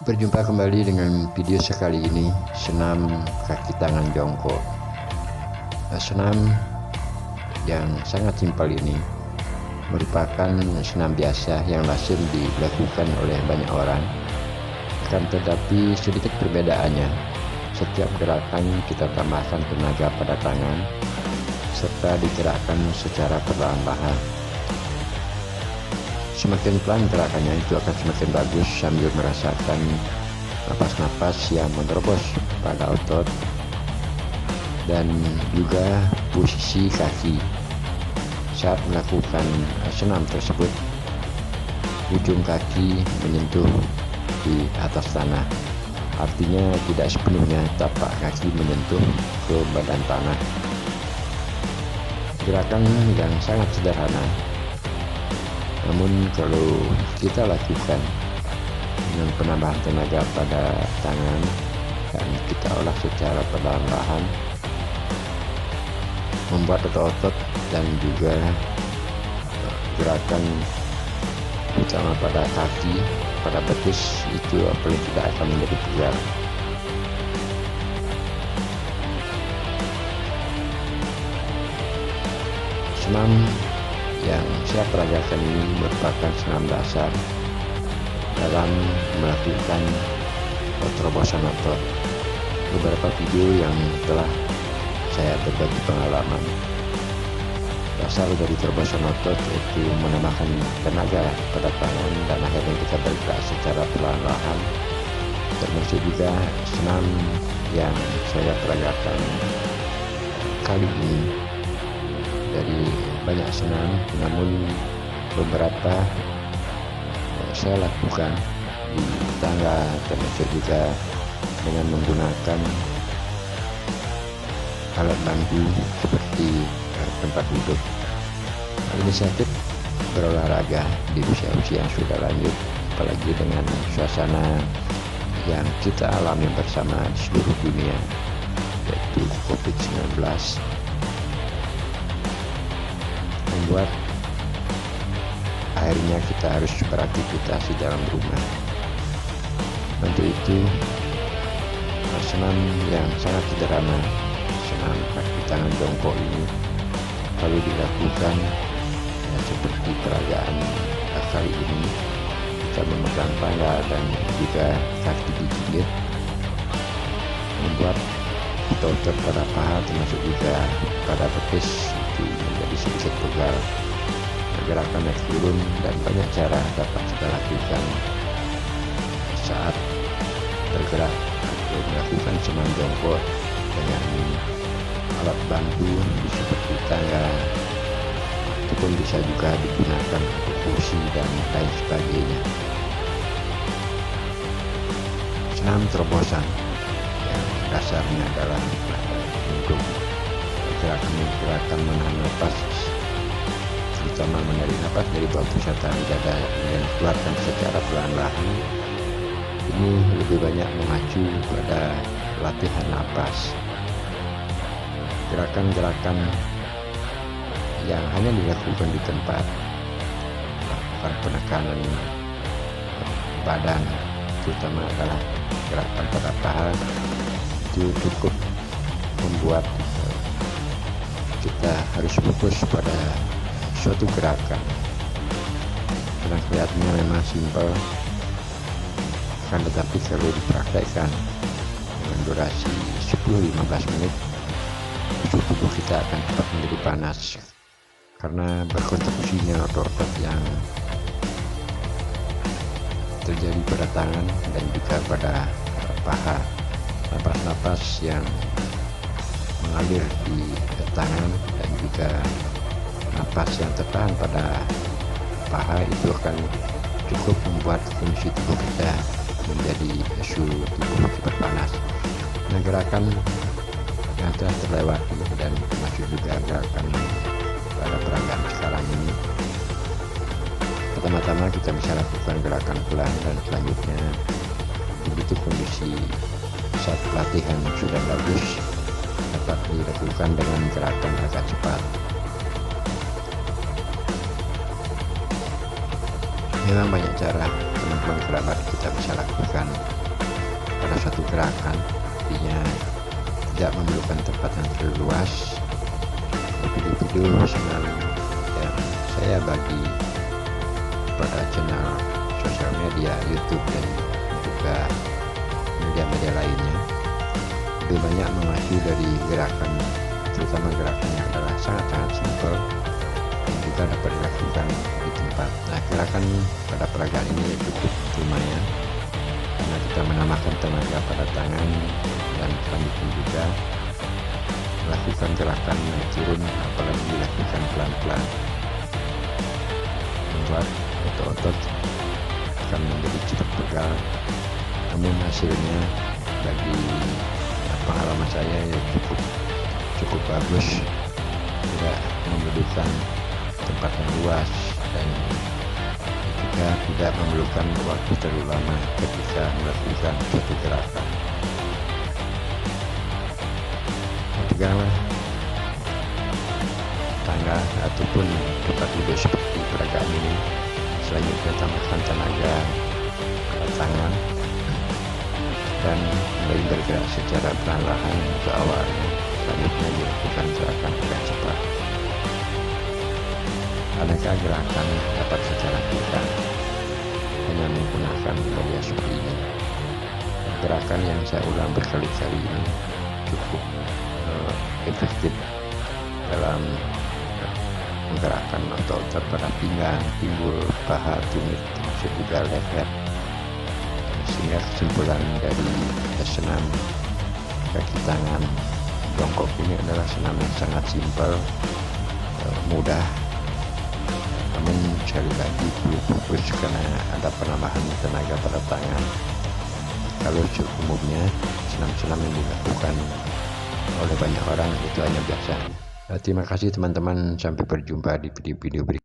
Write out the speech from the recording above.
Berjumpa kembali dengan video sekali ini, senam kaki tangan jongkok. Senam yang sangat simpel ini merupakan senam biasa yang lazim dilakukan oleh banyak orang. Akan tetapi sedikit perbedaannya, setiap gerakan kita tambahkan tenaga pada tangan serta digerakkan secara perlahan-lahan. Semakin pelan gerakannya itu akan semakin bagus sambil merasakan napas-napas yang menerobos pada otot dan juga posisi kaki saat melakukan senam tersebut. Ujung kaki menyentuh di atas tanah, artinya tidak sepenuhnya tapak kaki menyentuh ke badan tanah. Gerakan yang sangat sederhana, namun kalau kita lakukan dengan penambahan tenaga pada tangan dan kita olah secara perlahan-lahan, membuat otot-otot dan juga gerakan utama pada kaki, pada betis itu paling tidak akan menjadi pegal. Senam yang saya peragakan ini merupakan senam dasar dalam melakukan terobosan otot. Beberapa video yang telah saya berbagi pengalaman, dasar dari terobosan otot yaitu menambahkan tenaga pada tangan dan akhirnya kita bergerak secara perlahan-lahan, termasuk juga senam yang saya peragakan kali ini. Dari banyak senam, namun beberapa saya lakukan di tangga, termasuk juga dengan menggunakan alat bantu seperti tempat duduk. Inisiatif berolahraga di usia-usia yang sudah lanjut, apalagi dengan suasana yang kita alami bersama di seluruh dunia, yaitu COVID-19, membuat akhirnya kita harus beraktivitas di dalam rumah. Untuk itu, senam yang sangat sederhana, senam kaki tangan jongkok ini, kalau dilakukan seperti peragaan kali ini, kita memegang pala dan juga kaki dijinjit, membuat otot pada paha termasuk juga pada betis itu menjadi sedikit pegal. Gerakan naik turun dan banyak cara dapat kita lakukan saat bergerak atau melakukan senam jongkok dengan alat bantu seperti tangga, ataupun bisa juga digunakan untuk kursi dan lain sebagainya. Senam terobosan yang dasarnya adalah untuk gerakan menahan napas, terutama menarik napas dari bawah pusat tahan dada dan keluarkan secara perlahan-lahan. Ini lebih banyak mengacu pada latihan napas. Gerakan-gerakan yang hanya dilakukan di tempat, melakukan penekanan badan, terutama adalah gerakan pada paha, itu cukup membuat kita harus fokus pada suatu gerakan. Karena kelihatannya memang simpel, kan, tetapi kalau dipraktekkan dengan durasi 10-15 menit, suhu tubuh kita akan cepat menjadi panas karena berkontribusinya otot-otot yang terjadi pada tangan dan juga pada paha. Napas-napas yang mengalir di tangan dan juga napas yang tertahan pada paha itu akan cukup membuat fungsi tubuh kita menjadi suhu tubuh cepat panas. Nah, gerakan yang telah terlewati dan termasuk juga gerakan pada peragaan sekarang ini, pertama-tama kita bisa lakukan gerakan pelan dan selanjutnya begitu kondisi saat latihan sudah bagus dapat dilakukan dengan gerakan agak cepat. Memang banyak cara teman-teman kerabat kita bisa lakukan pada satu gerakan, artinya tidak memerlukan tempat yang terlalu luas. Video-video senang yang saya bagi pada channel sosial media YouTube dan juga media-media lainnya lebih banyak mengacu dari gerakan, terutama gerakan yang adalah sangat-sangat simpel dan juga dapat dilakukan di tempat. Nah, gerakan pada peragaan ini cukup lumayan karena kita menambahkan tenaga pada tangan dan selanjutnya juga melakukan gerakan naik turun, apalagi dilakukan pelan-pelan, membuat otot-otot akan menjadi cepat pegal. Namun hasilnya bagi pengalaman saya ya cukup bagus, tidak memerlukan tempat yang luas dan juga tidak memerlukan waktu terlalu lama ketika melakukan suatu gerakan. Pegangan tangga ataupun tempat duduk seperti peragaan ini, selanjutnya tambahkan tenaga pada tangan dan mulai bergerak secara perlahan ke awalnya, selanjutnya dilakukan gerakan agak cepat. Adakah gerakan dapat kita lakukan hanya menggunakan media seperti ini? Gerakan yang saya ulang berkali-kali ini cukup efektif dalam menggerakkan otot-otot pada pinggang, pinggul, paha, tumit, termasuk juga leher. Sehingga kesimpulan dari senam kaki tangan jongkok ini adalah senam yang sangat simpel, mudah, namun sekali lagi perlu fokus karena ada penambahan tenaga pada tangan. Kalau umumnya senam-senam yang dilakukan oleh banyak orang itu hanya biasa. Terima kasih teman-teman, sampai berjumpa di video-video berikutnya.